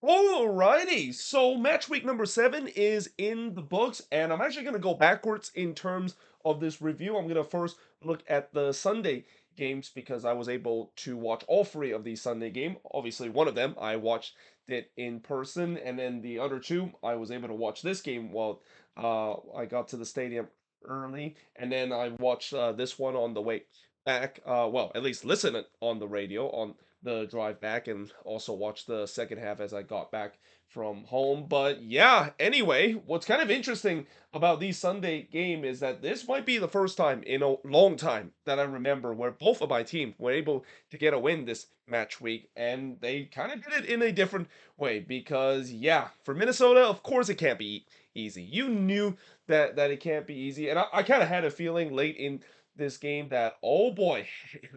Alrighty, so match week number 7 is in the books, and I'm actually going to go backwards in terms of this review. I'm going to first look at the Sunday games because I was able to watch all three of these Sunday games. Obviously, one of them I watched it in person, and then the other two I was able to watch this game while I got to the stadium early, and then I watched this one on the way back. Well, at least listen it on the radio on the drive back and also watch the second half as I got back from home. But yeah, anyway, what's kind of interesting about these Sunday game is that this might be the first time in a long time that I remember where both of my team were able to get a win this match week, and they kind of did it in a different way because yeah, for Minnesota, of course it can't be easy. You knew that it can't be easy, and I kind of had a feeling late in this game that oh boy,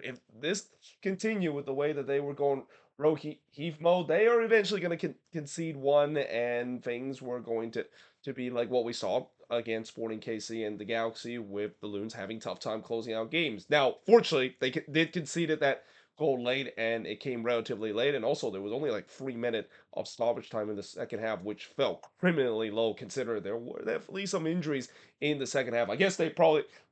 if this continue with the way that they were going rogue heave mode, they are eventually going to concede one, and things were going to be like what we saw against Sporting KC and the Galaxy, with the Loons having tough time closing out games. Now, fortunately, they did concede that goal late, and it came relatively late, and also there was only like 3 minutes of stoppage time in the second half, which felt criminally low considering there were definitely some injuries in the second half. I guess they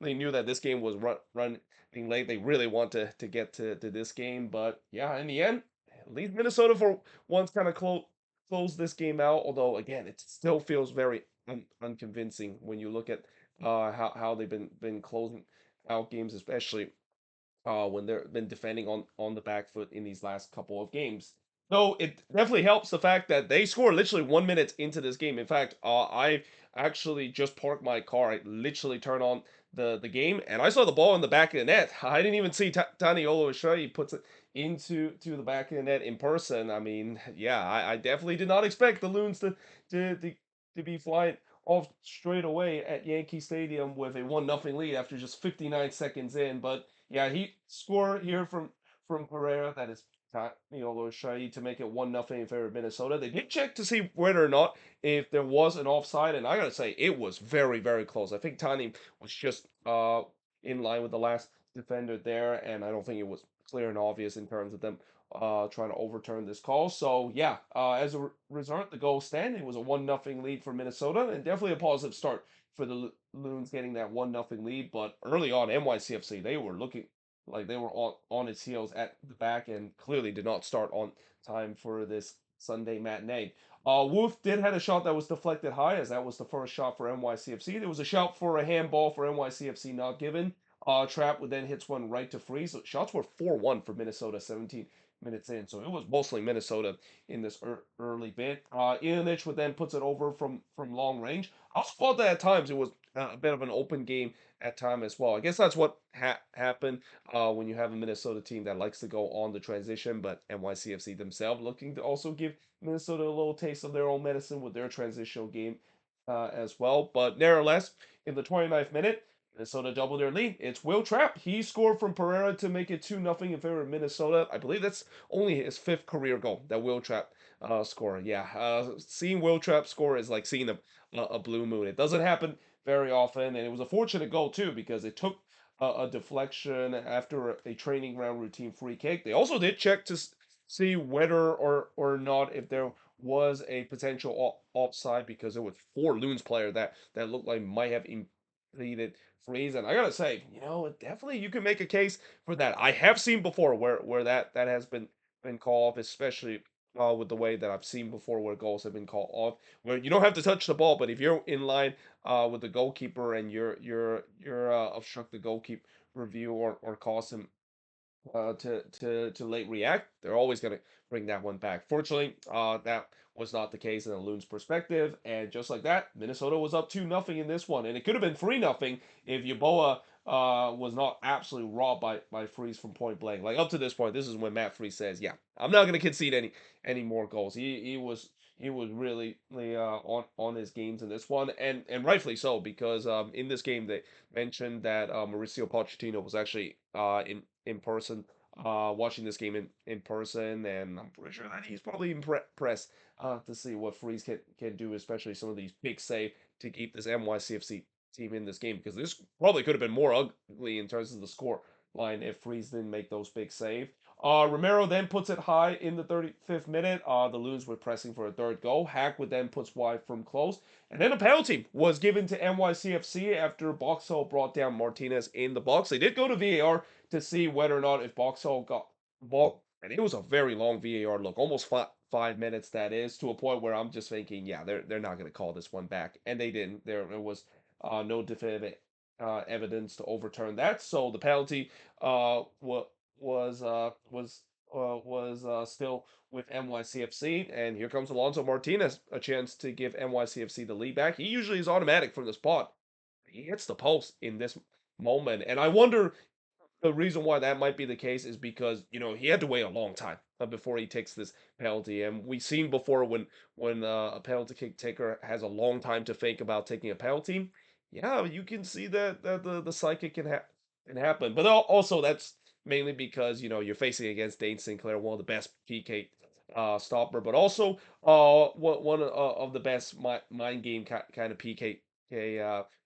knew that this game was running late. They really want to get to this game, but yeah, in the end, at least Minnesota for once kind of closed this game out. Although again, it still feels very unconvincing when you look at how they've been closing out games, especially when they've been defending on the back foot in these last couple of games. So it definitely helps the fact that they scored literally 1 minute into this game. In fact, I actually just parked my car. I literally turned on the game, and I saw the ball in the back of the net. I didn't even see Tani Oloishoyi puts it into the back of the net in person. I mean, yeah, I definitely did not expect the Loons to to, to be flying off straight away at Yankee Stadium with a 1-0 lead after just 59 seconds in. But yeah, he scored here from Pereira. That is, Shai to make it 1-0 in favor of Minnesota. They did check to see whether or not if there was an offside, and I gotta say it was very very close. I think Tani was just in line with the last defender there, and I don't think it was clear and obvious in terms of them trying to overturn this call. So yeah, as a result, the goal standing was a 1-0 lead for Minnesota, and definitely a positive start for the Loons getting that 1-0 lead. But early on, NYCFC, they were looking like they were on its heels at the back and clearly did not start on time for this Sunday matinee. Wolf did had a shot that was deflected high, as that was the first shot for NYCFC. There was a shout for a handball for NYCFC not given. Trap would then hits one right to freeze. So shots were 4-1 for Minnesota 17 minutes in. So it was mostly Minnesota in this early bit. Ianich would then puts it over from long range. I also thought that at times it was a bit of an open game at time as well. I guess that's what happened when you have a Minnesota team that likes to go on the transition, but NYCFC themselves looking to also give Minnesota a little taste of their own medicine with their transitional game as well. But nevertheless, in the 29th minute, Minnesota doubled their lead. It's Will Trapp. He scored from Pereira to make it 2-0 in favor of Minnesota. I believe that's only his fifth career goal that Will Trapp scored. Yeah, seeing Will Trapp score is like seeing a blue moon. It doesn't happen very often, and it was a fortunate goal too because it took a deflection after a training ground routine free kick. They also did check to see whether or not if there was a potential offside because there was four Loons player that looked like might have impeded freeze. And I gotta say, definitely you can make a case for that. I have seen before where that has been called off, especially with the way that I've seen before where goals have been called off, where you don't have to touch the ball, but if you're in line with the goalkeeper and you're obstruct the goalkeeper review or cause him to late react, they're always going to bring that one back. Fortunately, that was not the case in the Loons' perspective, and just like that, Minnesota was up 2-0 in this one, and it could have been 3-0 if Yeboah was not absolutely robbed by Freeze from point blank. Like up to this point, this is when Matt Freeze says, "Yeah, I'm not going to concede any more goals." He was really on his games in this one, and rightfully so because in this game they mentioned that Mauricio Pochettino was actually in person, watching this game in person, and I'm pretty sure that he's probably impressed to see what Freeze can do, especially some of these big save to keep this NYCFC team in this game, because this probably could have been more ugly in terms of the score line if Freeze didn't make those big save. Romero then puts it high in the 35th minute. The Loons were pressing for a third goal. Hackwood then puts wide from close. And then a penalty was given to NYCFC after Boxall brought down Martinez in the box. They did go to VAR to see whether or not if Boxall got the ball. And it was a very long VAR look, almost 5 minutes that is, to a point where I'm just thinking, yeah, they're not going to call this one back. And they didn't. There was no definitive evidence to overturn that. So the penalty was still with NYCFC, and here comes Alonso Martinez, a chance to give NYCFC the lead back. He usually is automatic from the spot. He hits the post in this moment, and I wonder the reason why that might be the case is because he had to wait a long time before he takes this penalty, and we've seen before when a penalty kick taker has a long time to think about taking a penalty. Yeah, you can see that the psychic can happen, but also that's mainly because you're facing against Dane Sinclair, one of the best PK stopper, but also one of the best mind game kind of PK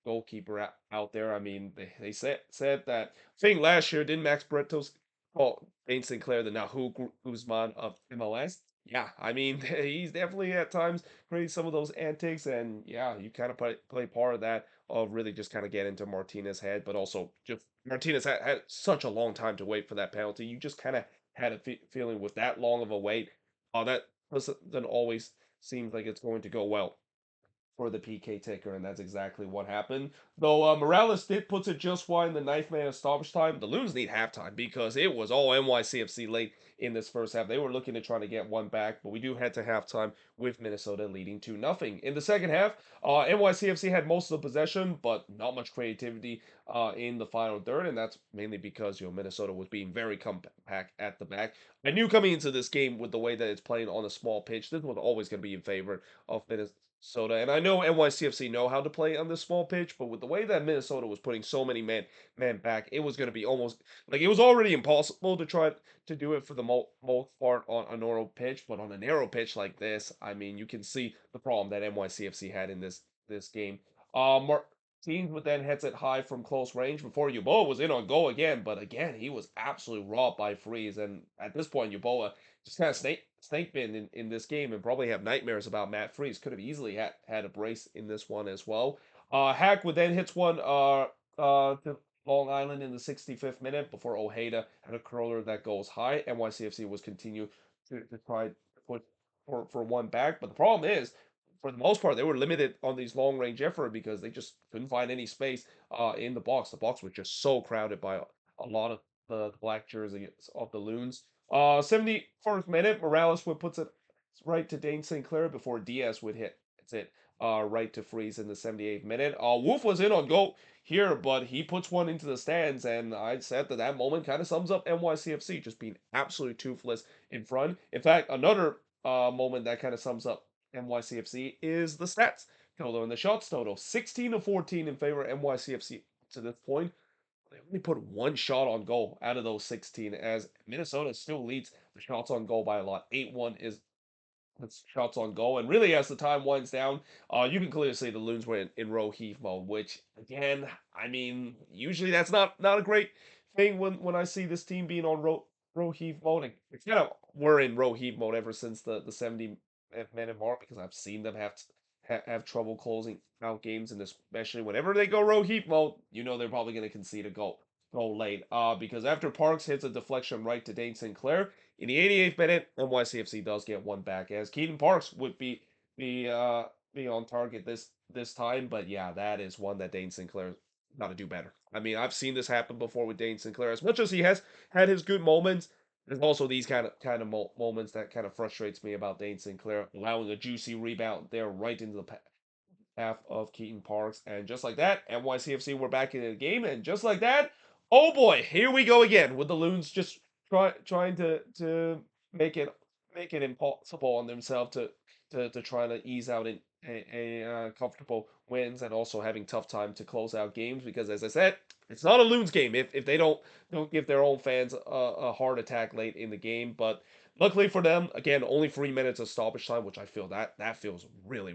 goalkeeper out there. I mean, they said that thing last year. Didn't Max Bretos call Dane Sinclair the Nahu Guzman of MLS? Yeah, I mean, he's definitely at times creating some of those antics, and yeah, you kind of play part of that of really just kind of get into Martinez's head, but also just Martinez had such a long time to wait for that penalty. You just kind of had a feeling with that long of a wait, that doesn't always seems like it's going to go well for the PK taker, and that's exactly what happened. Though Morales did put it just wide in the ninth minute of stoppage time, the Loons need halftime because it was all NYCFC late in this first half. They were looking to try to get one back, but we do head to halftime with Minnesota leading 2-0. In the second half, NYCFC had most of the possession, but not much creativity in the final third, and that's mainly because Minnesota was being very compact at the back. I knew coming into this game with the way that it's playing on a small pitch, this was always going to be in favor of Minnesota. And I know NYCFC know how to play on this small pitch, but with the way that Minnesota was putting so many men back, it was going to be almost like it was already impossible to try to do it for the most part on a narrow pitch. But on a narrow pitch like this, I mean, you can see the problem that NYCFC had in this game. Martins would then hits it high from close range before Yuboa was in on goal again, but again he was absolutely robbed by Freeze. And at this point, Yuboa just kind of snake been in this game and probably have nightmares about Matt Freeze. Could have easily had a brace in this one as well. Hack would then hits one to Long Island in the 65th minute before Ojeda had a curler that goes high. NYCFC was continue to try to put for one back, but the problem is for the most part, they were limited on these long range effort because they just couldn't find any space in the box. The box was just so crowded by a lot of the black jerseys of the Loons. 71st minute, Morales would puts it right to Dane Sinclair before Diaz would hit. It's it right to Freeze in the 78th minute. Wolf was in on goal here, but he puts one into the stands, and I said that moment kind of sums up NYCFC just being absolutely toothless in front. In fact, another moment that kind of sums up NYCFC is the stats total and the shots total 16 to 14 in favor of NYCFC to this point. They only put one shot on goal out of those 16, as Minnesota still leads the shots on goal by a lot. 8-1 is that's shots on goal. And really, as the time winds down, you can clearly see the Loons were in row heave mode, which, again, I mean, usually that's not a great thing when I see this team being on row heave mode. It's kind of we're in row heave mode ever since the 70-minute mark because I've seen them have trouble closing out games, and especially whenever they go row heave mode, they're probably going to concede a goal late. Because after Parks hits a deflection right to Dane Sinclair, in the 88th minute, NYCFC does get one back as Keaton Parks would be on target this time, but yeah, that is one that Dane Sinclair got to do better. I mean, I've seen this happen before with Dane Sinclair. As much as he has had his good moments, there's also these kind of moments that kind of frustrates me about Dane Sinclair, allowing a juicy rebound there right into the half of Keaton Parks. And just like that, NYCFC were back in the game. And just like that, oh boy, here we go again with the Loons just trying to make it impossible on themselves to try to ease out in comfortable wins and also having tough time to close out games because as I said, it's not a Loons game if they don't give their own fans a heart attack late in the game. But luckily for them, again, only 3 minutes of stoppage time, which I feel that feels really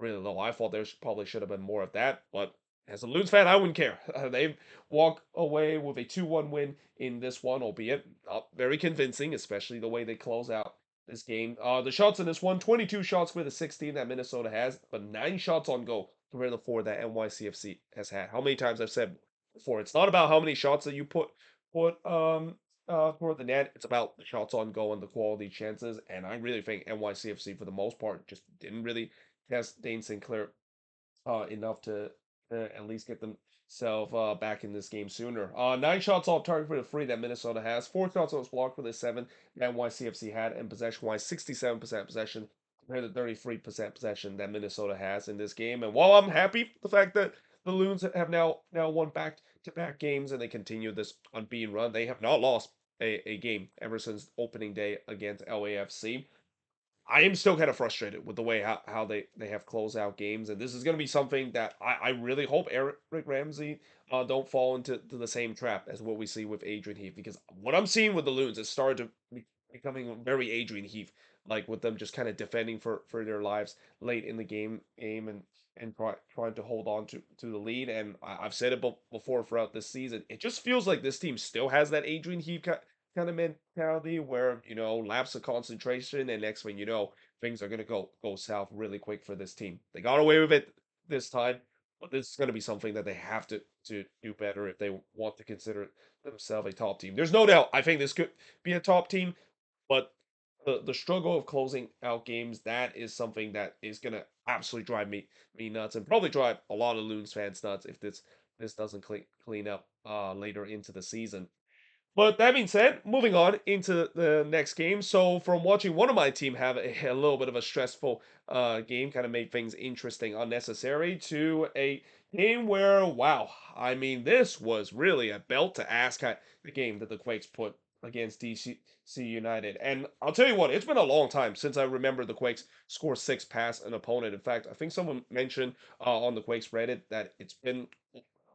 low. I thought there probably should have been more of that, but as a Loons fan, I wouldn't care. They walk away with a 2-1 win in this one, albeit not very convincing, especially the way they close out this game. The shots in this one, 22 shots with a 16 that Minnesota has, but 9 shots on goal compared to the 4 that NYCFC has had. How many times I've said before, it's not about how many shots that you put toward the net. It's about the shots on goal and the quality chances. And I really think NYCFC, for the most part, just didn't really test Dane Sinclair enough to at least get themselves back in this game sooner. 9 shots off target for the 3 that Minnesota has. 4 shots on blocked for the 7 that NYCFC had. And possession-wise, 67% possession compared to 33% possession that Minnesota has in this game. And while I'm happy with the fact that the Loons have now won back-to-back games and they continue this unbeaten run, they have not lost a game ever since opening day against LAFC. I am still kind of frustrated with the way how they have closed out games, and this is going to be something that I really hope Eric Ramsey don't fall into the same trap as what we see with Adrian Heath, because what I'm seeing with the Loons is started to becoming very Adrian Heath, like with them just kind of defending for their lives late in the game and trying to hold on to the lead. And I've said it before throughout this season, it just feels like this team still has that Adrian Heath kind of mentality where lapse of concentration, and next thing you know, things are gonna go south really quick for this team. They got away with it this time, but this is gonna be something that they have to do better if they want to consider themselves a top team. There's no doubt. I think this could be a top team, but the struggle of closing out games, that is something that is gonna absolutely drive me nuts, and probably drive a lot of Loons fans nuts if this doesn't clean up later into the season. But that being said, moving on into the next game. So from watching one of my team have a little bit of a stressful game, kind of made things interesting, unnecessary, to a game where, wow, I mean, this was really a belt to ass kind the game that the Quakes put against DC United. And I'll tell you what, it's been a long time since I remember the Quakes score 6 past an opponent. In fact, I think someone mentioned on the Quakes Reddit that it's been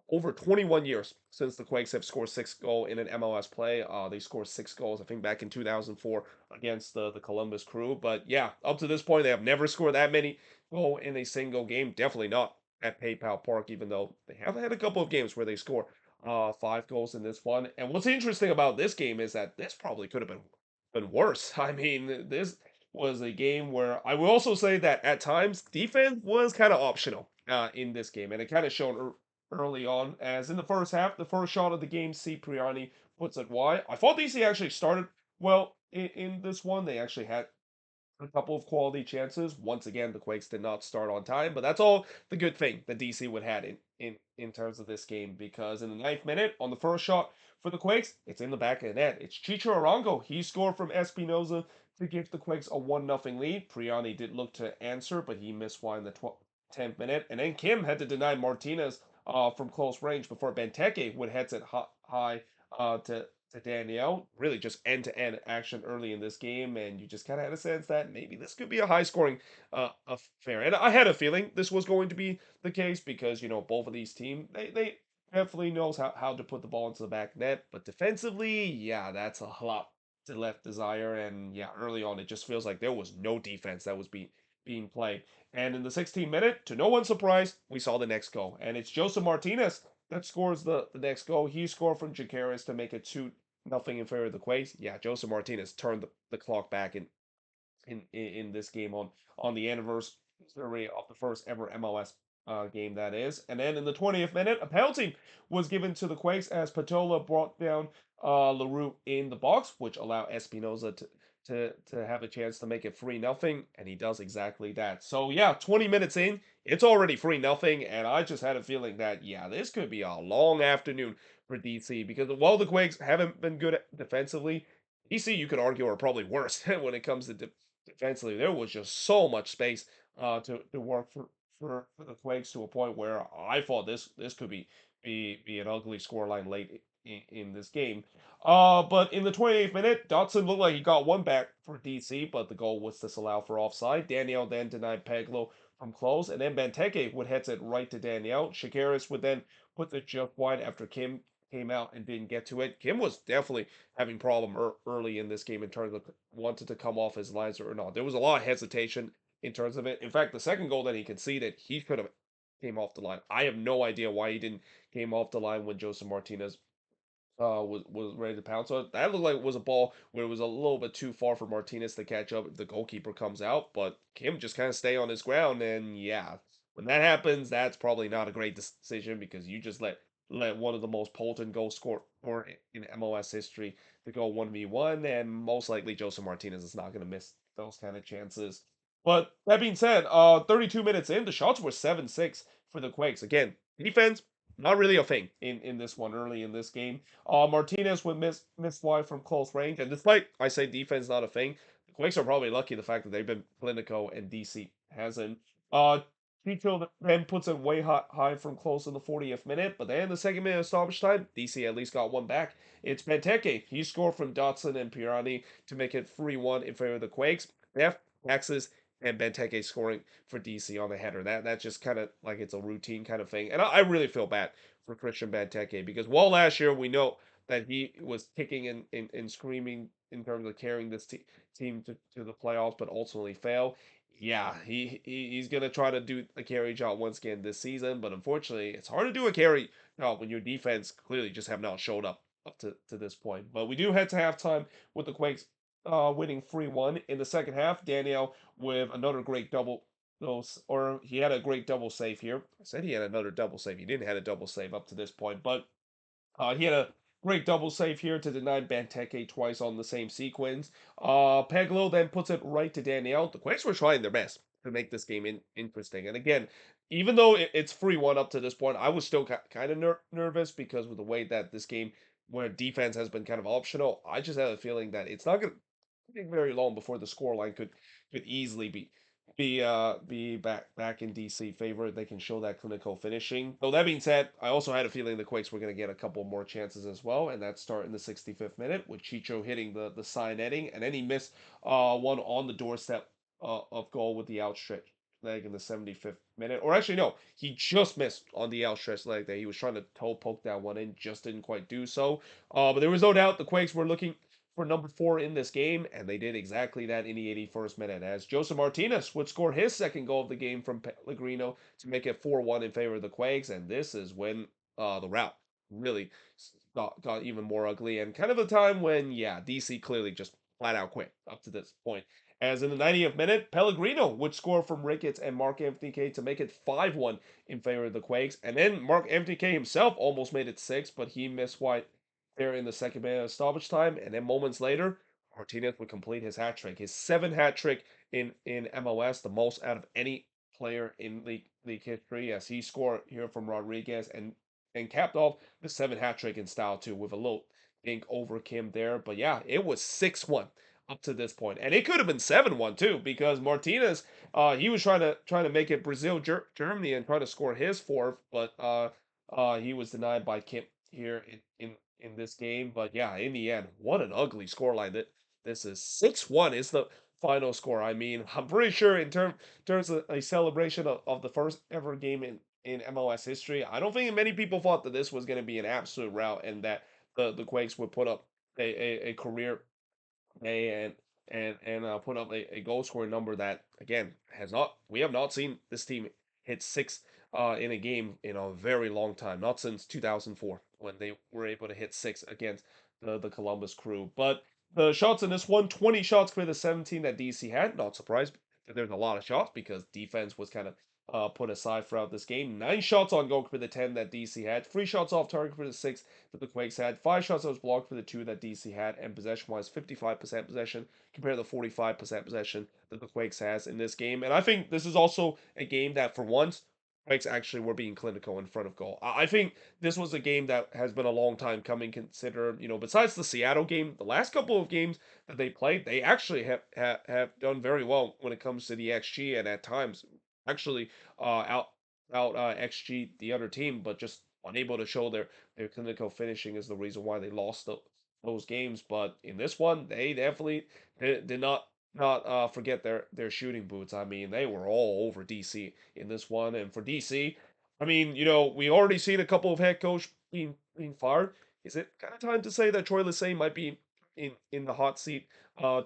over 21 years since the Quakes have scored 6 goals in an MLS play. They scored 6 goals, I think, back in 2004 against the Columbus Crew. But yeah, up to this point, they have never scored that many goals in a single game. Definitely not at PayPal Park, even though they have had a couple of games where they score 5 goals in this one. And what's interesting about this game is that this probably could have been worse. I mean, this was a game where I will also say that at times defense was kind of optional in this game, and it kind of showed early on, as in the first half, the first shot of the game, C. Priani puts it wide. I thought DC actually started well in this one. They actually had a couple of quality chances. Once again, the Quakes did not start on time, but that's all the good thing that DC would had in terms of this game, because in the 9th minute, on the first shot for the Quakes, it's in the back of the net. It's Chicho Arango. He scored from Espinoza to give the Quakes a 1-0 lead. Priani did look to answer, but he missed one in the 10th minute. And then Kim had to deny Martinez from close range before Benteke would head it high to Danielle. Really just end-to-end action early in this game, and you just kind of had a sense that maybe this could be a high-scoring affair. And I had a feeling this was going to be the case because, both of these teams, they definitely knows how to put the ball into the back net, but defensively, yeah, that's a lot to left desire. And yeah, early on, it just feels like there was no defense that was being played. And in the 16th minute, to no one's surprise, we saw the next goal. And it's Joseph Martinez that scores the next goal. He scored from Jacaris to make it 2-0 in favor of the Quakes. Yeah, Joseph Martinez turned the clock back in this game on the anniversary of the first ever MLS game, that is. And then in the 20th minute, a penalty was given to the Quakes as Patola brought down LaRue in the box, which allowed Espinoza to have a chance to make it 3-0, and he does exactly that. So yeah, 20 minutes in, it's already 3-0, and I just had a feeling that, yeah, this could be a long afternoon for DC, because while the Quakes haven't been good defensively, DC, you could argue, are probably worse when it comes to defensively. There was just so much space to work for the Quakes, to a point where I thought this could be an ugly scoreline late in this game. But in the 28th minute, Dotson looked like he got one back for DC, but the goal was disallowed for offside. Danielle then denied Peglo from close, and then Benteke would head it right to Danielle. Shakaris would then put the jump wide after Kim came out and didn't get to it. Kim was definitely having problem early in this game in terms of wanted to come off his lines or not. There was a lot of hesitation in terms of it. In fact, the second goal that he conceded, he could have came off the line. I have no idea why he didn't came off the line when Joseph Martinez was ready to pounce. So that looked like it was a ball where it was a little bit too far for Martinez to catch up if the goalkeeper comes out, but Kim just kind of stay on his ground, and yeah, when that happens, that's probably not a great decision because you just let one of the most potent goal scorer in MLS history to go 1v1, and most likely Joseph Martinez is not going to miss those kind of chances. But that being said, 32 minutes in, the shots were 7-6 for the Quakes. Again, defense not really a thing in this one early in this game. Martinez would miss wide from close range, and despite I say defense not a thing, the Quakes are probably lucky the fact that they've been Clinico and DC hasn't. Uh, Chicho then puts it way high from close in the 40th minute, but then the second minute of stoppage time, DC at least got one back. It's Benteke. He scored from Dotson and Pirani to make it 3-1 in favor of the Quakes. Def, Texas, and Benteke scoring for DC on the header. That's just kind of like it's a routine kind of thing. And I really feel bad for Christian Benteke because while last year we know that he was kicking and screaming in terms of carrying this team to the playoffs, but ultimately failed. Yeah, he's gonna try to do a carry job once again this season, but unfortunately, it's hard to do a carry job when your defense clearly just have not showed up to this point. But we do head to halftime with the Quakes winning 3-1 in the second half. Danielle with another great double. Or he had a great double save here. I said he had another double save. He didn't have a double save up to this point, but he had a great double save here to deny Benteke twice on the same sequence. Peglo then puts it right to Danielle. The Quakes were trying their best to make this game interesting. And again, even though it's 3-1 up to this point, I was still kind of nervous because with the way that this game, where defense has been kind of optional, I just had a feeling that it's not going to take very long before the scoreline could easily be back in DC favor. They can show that clinical finishing. Though that being said, I also had a feeling the Quakes were going to get a couple more chances as well, and that start in the 65th minute with Chicho hitting the side netting, and then he missed one on the doorstep of goal with the outstretched leg in the 75th minute. Or actually, no, he just missed on the outstretched leg there. He was trying to toe poke that one in, just didn't quite do so. But there was no doubt the Quakes were looking for number 4 in this game, and they did exactly that in the 81st minute, as Joseph Martinez would score his second goal of the game from Pellegrino to make it 4-1 in favor of the Quakes, and this is when the rout really got even more ugly, and kind of a time when, yeah, DC clearly just flat out quit up to this point. As in the 90th minute, Pellegrino would score from Ricketts and Mark Anthony K to make it 5-1 in favor of the Quakes, and then Mark Anthony K himself almost made it 6, but he missed wide there in the second minute of stoppage time, and then moments later, Martinez would complete his hat trick, his 7th hat trick in MLS, the most out of any player in league history, as he scored here from Rodriguez and capped off the 7th hat trick in style too, with a little dink over Kim there. But yeah, it was 6-1 up to this point, and it could have been 7-1 too, because Martinez, he was trying to make it Brazil Germany and try to score his fourth, but he was denied by Kim here in this game. But yeah, in the end, what an ugly scoreline that this is. 6-1 is the final score. I mean, I'm pretty sure in terms of a celebration of the first ever game in MLS history, I don't think many people thought that this was going to be an absolute rout and that the Quakes would put up a career and put up a goal scoring number that again has not we have not seen this team hit 6 in a game in a very long time, not since 2004 when they were able to hit 6 against the Columbus Crew. But the shots in this one, 20 shots for the 17 that DC had. Not surprised that there's a lot of shots because defense was kind of put aside throughout this game. 9 shots on goal for the 10 that DC had, 3 shots off target for the 6 that the Quakes had, 5 shots that was blocked for the 2 that DC had, and possession-wise, 55% possession compared to the 45% possession that the Quakes has in this game. And I think this is also a game that, for once, Quakes actually were being clinical in front of goal. I think this was a game that has been a long time coming, considered, besides the Seattle game, the last couple of games that they played, they actually have done very well when it comes to the XG, and at times actually out XG the other team, but just unable to show their clinical finishing is the reason why they lost those games. But in this one, they definitely did not forget their shooting boots. I mean, they were all over DC in this one, and for DC, I mean, we already seen a couple of head coach being fired. Is it kind of time to say that Troy Lesesne might be in the hot seat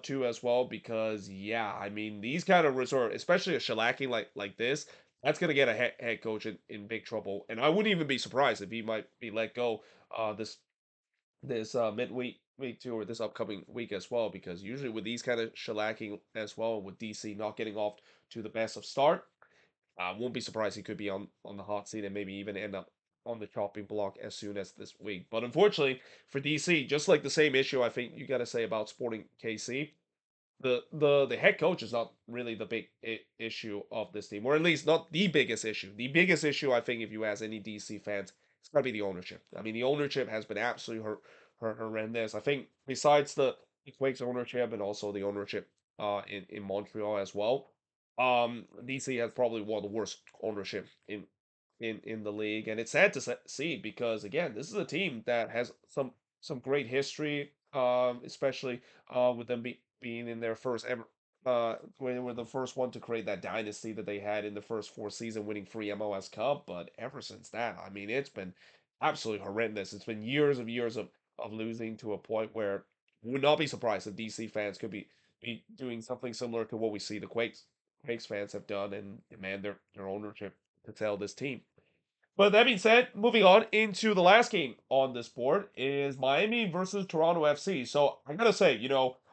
too as well? Because yeah, I mean, these kind of resort, especially a shellacking like this, That's gonna get a head coach in big trouble. And I wouldn't even be surprised if he might be let go this midweek week two or this upcoming week as well, because usually with these kind of shellacking as well, with DC not getting off to the best of start, I won't be surprised he could be on the hot seat and maybe even end up on the chopping block as soon as this week. But unfortunately for DC, just like the same issue I think you got to say about Sporting KC, the head coach is not really the big issue of this team, or at least not the biggest issue. The biggest issue, I think, if you ask any DC fans, it's got to be the ownership. I mean, the ownership has been absolutely horrendous. I think besides the Quakes ownership and also the ownership in Montreal as well, DC has probably one of the worst ownership in the league, and it's sad to see because again, this is a team that has some great history, especially with them being in their first ever. When they were the first one to create that dynasty that they had in the first four season, winning three MLS Cup. But ever since that, I mean, it's been absolutely horrendous. It's been years of losing to a point where would not be surprised if DC fans could be doing something similar to what we see the Quakes fans have done and demand their ownership to tell this team. But that being said, moving on into the last game on this board is Miami versus Toronto FC. So I gotta say,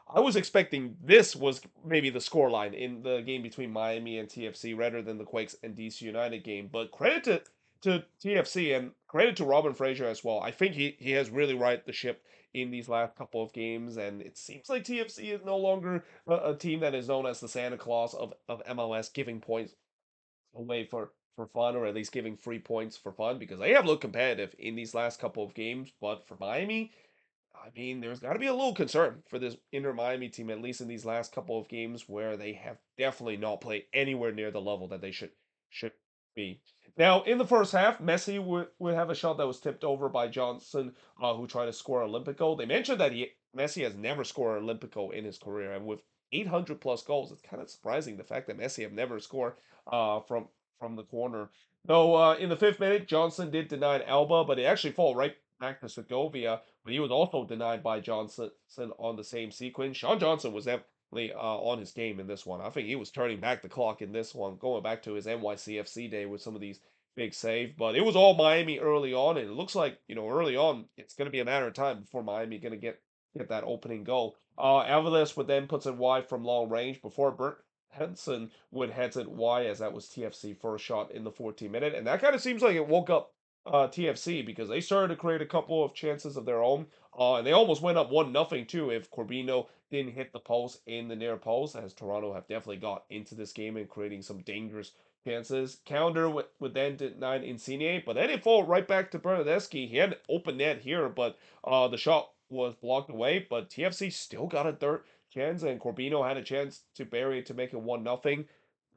I was expecting this was maybe the scoreline in the game between Miami and TFC rather than the Quakes and DC United game. But credit to TFC and credit to Robin Fraser as well. I think he has really righted the ship in these last couple of games, and it seems like TFC is no longer a team that is known as the Santa Claus of MLS, giving points away for fun, or at least giving free points for fun, because they have looked competitive in these last couple of games. But for Miami, I mean, there's got to be a little concern for this Inter Miami team, at least in these last couple of games where they have definitely not played anywhere near the level that they should be. Now, in the first half, Messi would have a shot that was tipped over by Johnson, who tried to score an Olympic goal. They mentioned that Messi has never scored an Olympic goal in his career, and with 800 plus goals, it's kind of surprising the fact that Messi have never scored from the corner. Though in the fifth minute, Johnson did deny an Alba, but it actually fall right back to Segovia, but he was also denied by Johnson on the same sequence. Sean Johnson was definitely on his game in this one. I think he was turning back the clock in this one, going back to his NYCFC day with some of these big save. But it was all Miami early on, and it looks like early on it's going to be a matter of time before Miami going to get that opening goal. Alvarez would then puts it wide from long range before Bert Henson would head it wide, as that was TFC first shot in the 14th minute, and that kind of seems like it woke up TFC, because they started to create a couple of chances of their own, and they almost went up 1-0 too if Corbino didn't hit the post in the near post, as Toronto have definitely got into this game and creating some dangerous chances. Counter would then deny Insigne, but then it fall right back to Bernadeschi. He had an open net here, but the shot was blocked away. But TFC still got a third chance, and Corbino had a chance to bury it to make it 1-0.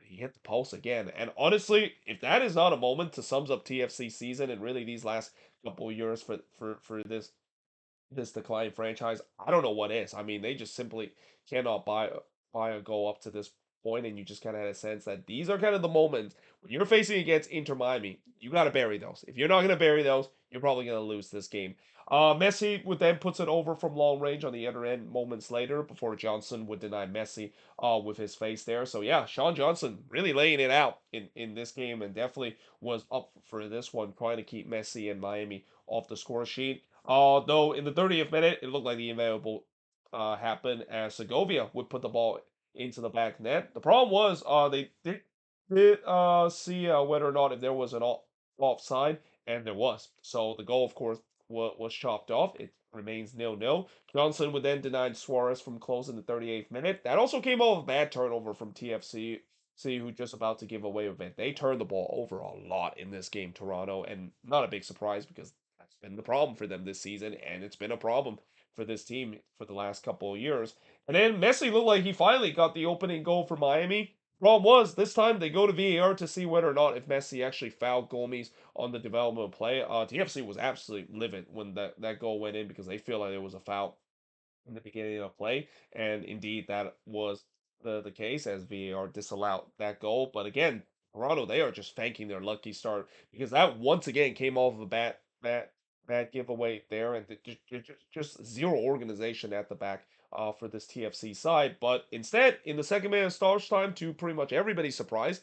He hit the post again. And honestly, if that is not a moment to sums up TFC season and really these last couple of years for this decline franchise, I don't know what is. I mean, they just simply cannot buy a goal up to this point, and you just kind of had a sense that these are kind of the moments when you're facing against Inter Miami. You got to bury those. If you're not going to bury those, you're probably going to lose this game. Messi would then puts it over from long range on the other end moments later before Johnson would deny Messi with his face there. So yeah, Sean Johnson really laying it out in this game, and definitely was up for this one, trying to keep Messi and Miami off the score sheet. Though in the 30th minute, it looked like the inevitable happened as Segovia would put the ball into the back net. The problem was they did see whether or not if there was an offside, and there was. So the goal, of course, was chopped off. It remains 0-0. Johnson would then deny Suarez from close in the 38th minute. That also came off a bad turnover from TFC. Who just about to give away a bit. They turned the ball over a lot in this game, Toronto, and not a big surprise because that's been the problem for them this season, and it's been a problem for this team for the last couple of years. And then Messi looked like he finally got the opening goal for Miami. Problem was, this time they go to VAR to see whether or not if Messi actually fouled Gomes on the development play. TFC was absolutely livid when that goal went in, because they feel like it was a foul in the beginning of play, and indeed that was the case as VAR disallowed that goal. But again, Toronto, they are just thanking their lucky start, because that once again came off of a bad giveaway there, and just zero organization at the back for this TFC side. But instead, in the second minute of stoppage time, to pretty much everybody's surprise,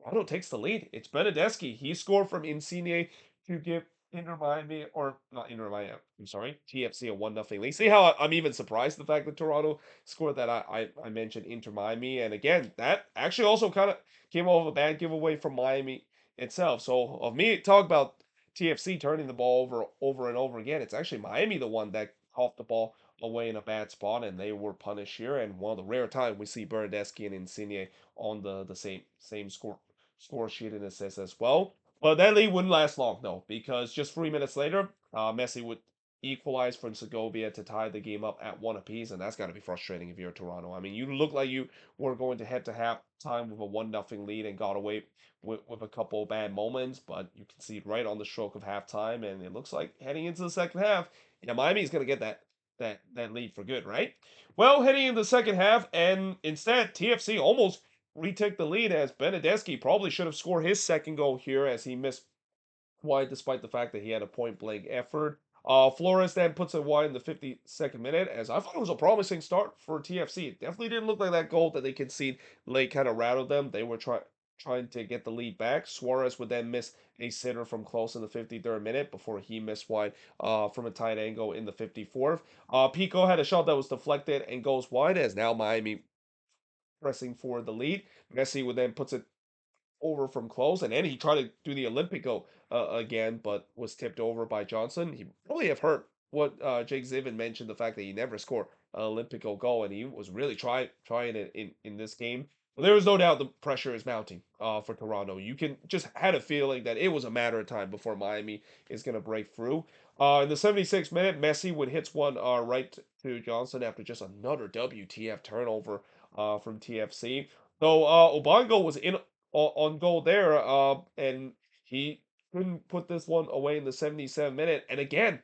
Toronto takes the lead. It's Benedeski. He scored from Insigne to give Inter Miami, or not Inter Miami, I'm sorry, TFC a 1-0 lead. See how I'm even surprised the fact that Toronto scored that I mentioned Inter Miami. And again, that actually also kind of came off a bad giveaway from Miami itself. So of me talk about TFC turning the ball over and over again, it's actually Miami the one that caught the ball away in a bad spot, and they were punished here. And one of the rare times we see Bernardeschi and Insigne on the same score sheet and assists as well. But that lead wouldn't last long though, because just 3 minutes later, Messi would equalize for Segovia to tie the game up at one apiece, and that's got to be frustrating if you're Toronto. I mean, you look like you were going to head to half time with a 1-0 lead and got away with a couple of bad moments, but you can see right on the stroke of halftime, and it looks like heading into the second half, yeah, Miami's going to get that lead for good, right? Well, heading into the second half, and instead, TFC almost retake the lead as Benedeski probably should have scored his second goal here as he missed wide despite the fact that he had a point blank effort. Flores then puts it wide in the 52nd minute, as I thought it was a promising start for TFC. It definitely didn't look like that goal that they conceded late kind of rattled them. They were trying to get the lead back. Suarez would then miss a sitter from close in the 53rd minute before he missed wide from a tight angle in the 54th. Pico had a shot that was deflected and goes wide as now Miami pressing for the lead. Messi would then puts it over from close, and then he tried to do the Olympico again, but was tipped over by Johnson. He probably have heard what Jake Zivin mentioned, the fact that he never scored an Olympico goal, and he was really trying it in this game. But there was no doubt the pressure is mounting for Toronto. You can just had a feeling that it was a matter of time before Miami is going to break through. In the 76th minute, Messi would hits one right to Johnson after just another WTF turnover from TFC. So Obongo was in on goal there, and he couldn't put this one away in the 77th minute. And again,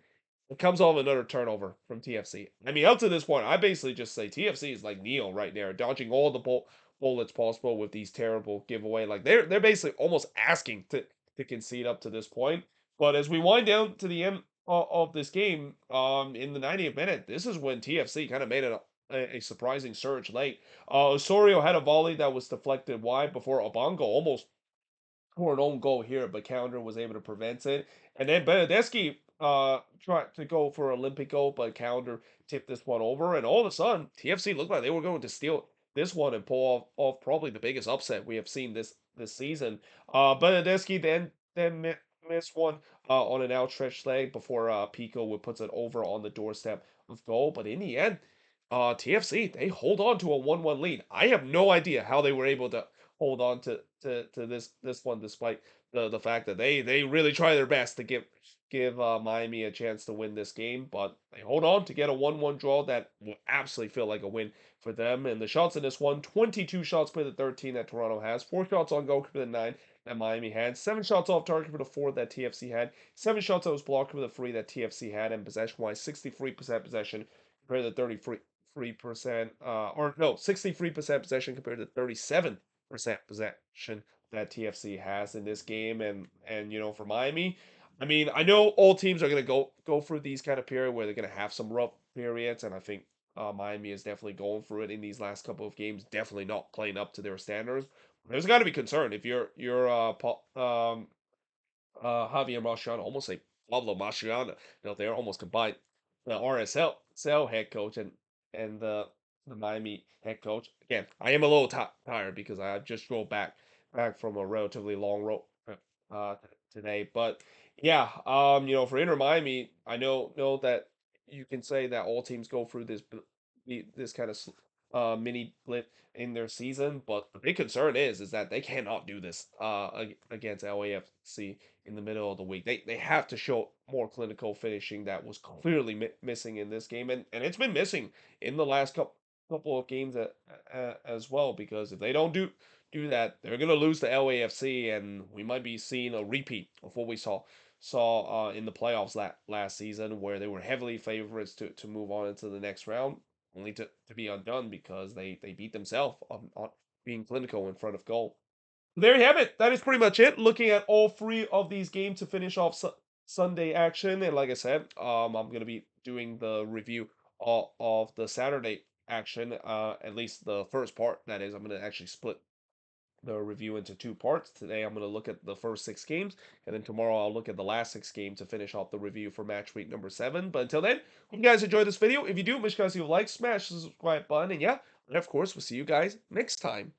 it comes off another turnover from TFC. I mean, up to this point, I basically just say TFC is like Neo right there, dodging all the bullets possible with these terrible giveaway. Like they're basically almost asking to concede up to this point. But as we wind down to the end of this game, in the 90th minute, this is when TFC kind of made a surprising surge late. Osorio had a volley that was deflected wide before Obongo almost scored an own goal here, but Counter was able to prevent it. And then Benedeski tried to go for Olympico, but Counter tipped this one over. And all of a sudden, TFC looked like they were going to steal this one and pull off probably the biggest upset we have seen this season. Benedeski then missed one on an outstretched leg before Pico would puts it over on the doorstep of goal. But in the end, TFC they hold on to a 1-1 lead. I have no idea how they were able to hold on to this one despite the fact that they really try their best to give Miami a chance to win this game, but they hold on to get a 1-1 draw that will absolutely feel like a win for them. And the shots in this one, 22 shots per the 13 that Toronto has, 4 shots on goal for the 9 that Miami had, 7 shots off target for the 4 that TFC had, 7 shots that was blocked for the 3 that TFC had, and possession-wise, 63% possession compared to 33%, or no, 63% possession compared to 37% possession that TFC has in this game. And for Miami, I mean, I know all teams are going to go through these kind of period where they're going to have some rough periods, and I think Miami is definitely going through it in these last couple of games. Definitely not playing up to their standards. There's got to be concern if you're Javier Mascherano, almost like Pablo Mascherano. They're almost combined. The RSL head coach and the Miami head coach. Again, I am a little tired because I just drove back from a relatively long road uh, today. But yeah, for Inter Miami, I know that you can say that all teams go through this kind of mini blip in their season, but the big concern is that they cannot do this against LAFC in the middle of the week. They have to show more clinical finishing that was clearly missing in this game, and it's been missing in the last couple of games as well. Because if they don't do that, they're gonna lose to LAFC, and we might be seeing a repeat of what we saw in the playoffs last season, where they were heavily favorites to move on into the next round, only to be undone because they beat themselves on being clinical in front of goal. There you have it. That is pretty much it. Looking at all 3 of these games to finish off Sunday action, and like I said, I'm gonna be doing the review of the Saturday action. At least the first part. That is, I'm gonna actually split the review into two parts. Today I'm going to look at the first six games, and then tomorrow I'll look at the last six games to finish off the review for match week number 7. But until then, hope you guys enjoyed this video. If you do, make sure you guys leave a like, smash the subscribe button, and yeah, and of course, we'll see you guys next time.